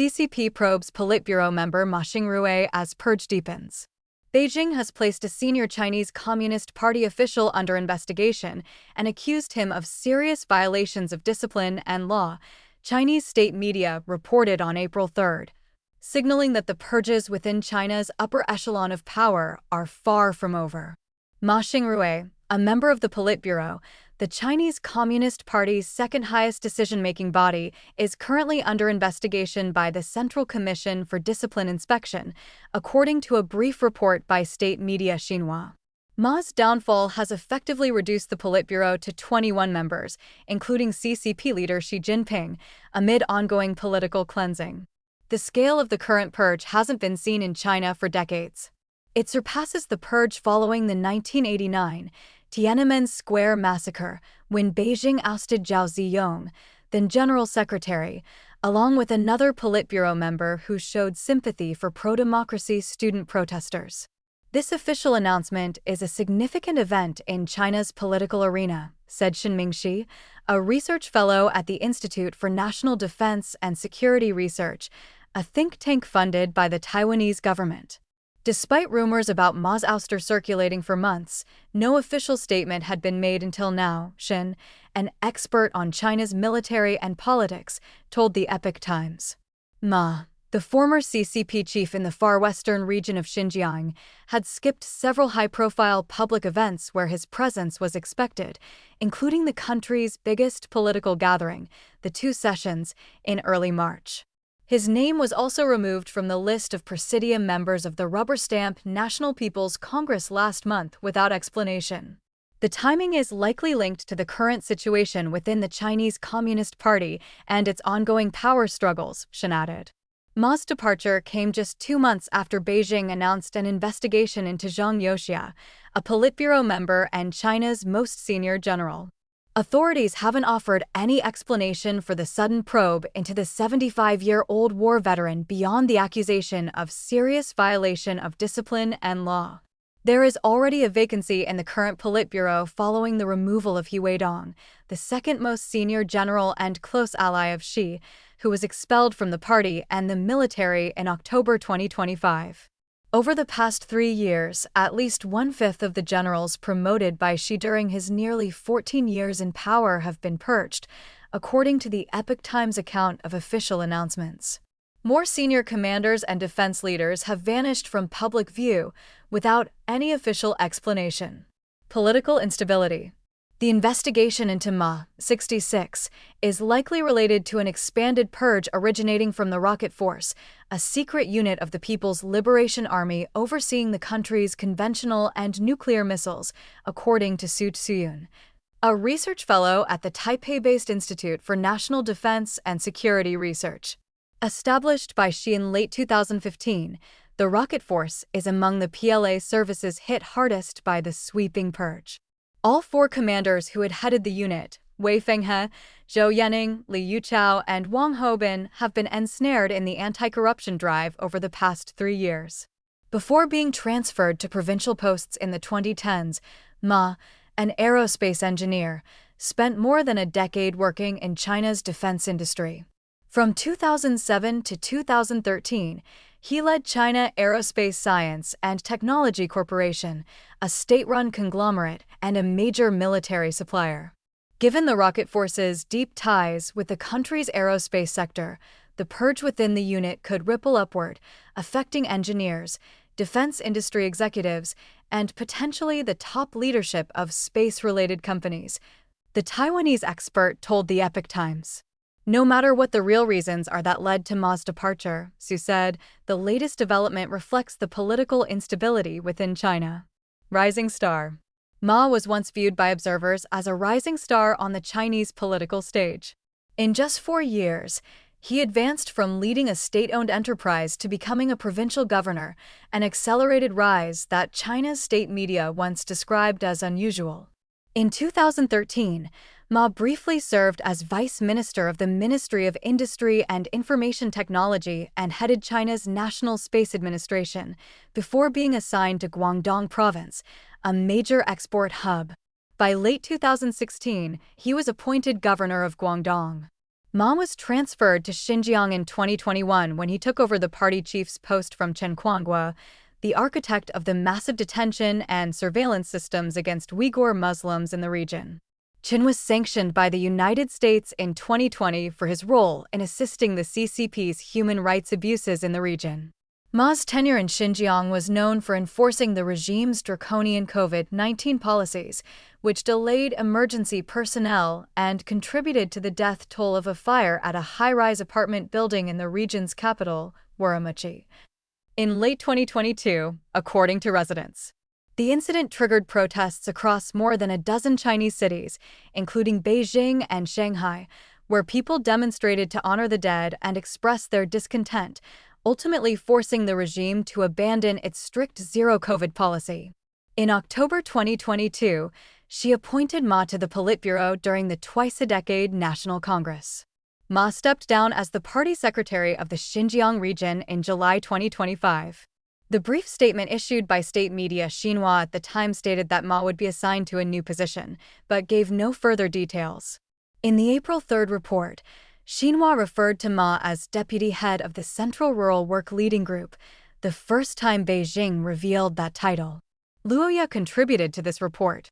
CCP probes Politburo member Ma Xingrui as Purge deepens. Beijing has placed a senior Chinese Communist Party official under investigation and accused him of serious violations of discipline and law, Chinese state media reported on April 3, signaling that the purges within China's upper echelon of power are far from over. Ma Xingrui, a member of the Politburo, the Chinese Communist Party's second-highest decision-making body, is currently under investigation by the Central Commission for Discipline Inspection, according to a brief report by state media Xinhua. Ma's downfall has effectively reduced the Politburo to 21 members, including CCP leader Xi Jinping, amid ongoing political cleansing. The scale of the current purge hasn't been seen in China for decades. It surpasses the purge following the 1989 Tiananmen Square massacre, when Beijing ousted Zhao Ziyong, then General Secretary, along with another Politburo member who showed sympathy for pro-democracy student protesters. This official announcement is a significant event in China's political arena, said Xinmingxi, a research fellow at the Institute for National Defense and Security Research, a think tank funded by the Taiwanese government. Despite rumors about Ma's ouster circulating for months, no official statement had been made until now, Xin, an expert on China's military and politics, told the Epoch Times. Ma, the former CCP chief in the far western region of Xinjiang, had skipped several high-profile public events where his presence was expected, including the country's biggest political gathering, the Two Sessions, in early March. His name was also removed from the list of Presidium members of the rubber-stamp National People's Congress last month without explanation. The timing is likely linked to the current situation within the Chinese Communist Party and its ongoing power struggles, Xin added. Ma's departure came just 2 months after Beijing announced an investigation into Zhang Youxia, a Politburo member and China's most senior general. Authorities haven't offered any explanation for the sudden probe into the 75-year-old war veteran beyond the accusation of serious violation of discipline and law. There is already a vacancy in the current Politburo following the removal of He Weidong, the second most senior general and close ally of Xi, who was expelled from the party and the military in October 2025. Over the past 3 years, at least 1/5 of the generals promoted by Xi during his nearly 14 years in power have been purged, according to the Epoch Times account of official announcements. More senior commanders and defense leaders have vanished from public view without any official explanation. Political instability. The investigation into Ma, 66, is likely related to an expanded purge originating from the Rocket Force, a secret unit of the People's Liberation Army overseeing the country's conventional and nuclear missiles, according to Su Tsuyun, a research fellow at the Taipei-based Institute for National Defense and Security Research. Established by Xi in late 2015, the Rocket Force is among the PLA services hit hardest by the sweeping purge. All 4 commanders who had headed the unit, Wei Fenghe, Zhou Yanning, Li Yuchao, and Wang Houbin, have been ensnared in the anti-corruption drive over the past 3 years. Before being transferred to provincial posts in the 2010s, Ma, an aerospace engineer, spent more than a decade working in China's defense industry. From 2007 to 2013, he led China Aerospace Science and Technology Corporation, a state-run conglomerate and a major military supplier. Given the Rocket Force's deep ties with the country's aerospace sector, the purge within the unit could ripple upward, affecting engineers, defense industry executives, and potentially the top leadership of space-related companies, the Taiwanese expert told the Epoch Times. No matter what the real reasons are that led to Ma's departure, Su said, the latest development reflects the political instability within China. Rising star. Ma was once viewed by observers as a rising star on the Chinese political stage. In just 4 years, he advanced from leading a state-owned enterprise to becoming a provincial governor, an accelerated rise that China's state media once described as unusual. In 2013, Ma briefly served as Vice Minister of the Ministry of Industry and Information Technology and headed China's National Space Administration, before being assigned to Guangdong Province, a major export hub. By late 2016, he was appointed governor of Guangdong. Ma was transferred to Xinjiang in 2021 when he took over the party chief's post from Chen Quangue, the architect of the massive detention and surveillance systems against Uyghur Muslims in the region. Chen was sanctioned by the United States in 2020 for his role in assisting the CCP's human rights abuses in the region. Ma's tenure in Xinjiang was known for enforcing the regime's draconian COVID-19 policies, which delayed emergency personnel and contributed to the death toll of a fire at a high-rise apartment building in the region's capital, Urumqi, in late 2022, according to residents. The incident triggered protests across more than a dozen Chinese cities, including Beijing and Shanghai, where people demonstrated to honor the dead and express their discontent, ultimately forcing the regime to abandon its strict zero-COVID policy. In October 2022, she appointed Ma to the Politburo during the twice-a-decade National Congress. Ma stepped down as the party secretary of the Xinjiang region in July 2025. The brief statement issued by state media Xinhua at the time stated that Ma would be assigned to a new position, but gave no further details. In the April 3rd report, Xinhua referred to Ma as deputy head of the Central Rural Work Leading Group, the first time Beijing revealed that title. Luoya contributed to this report.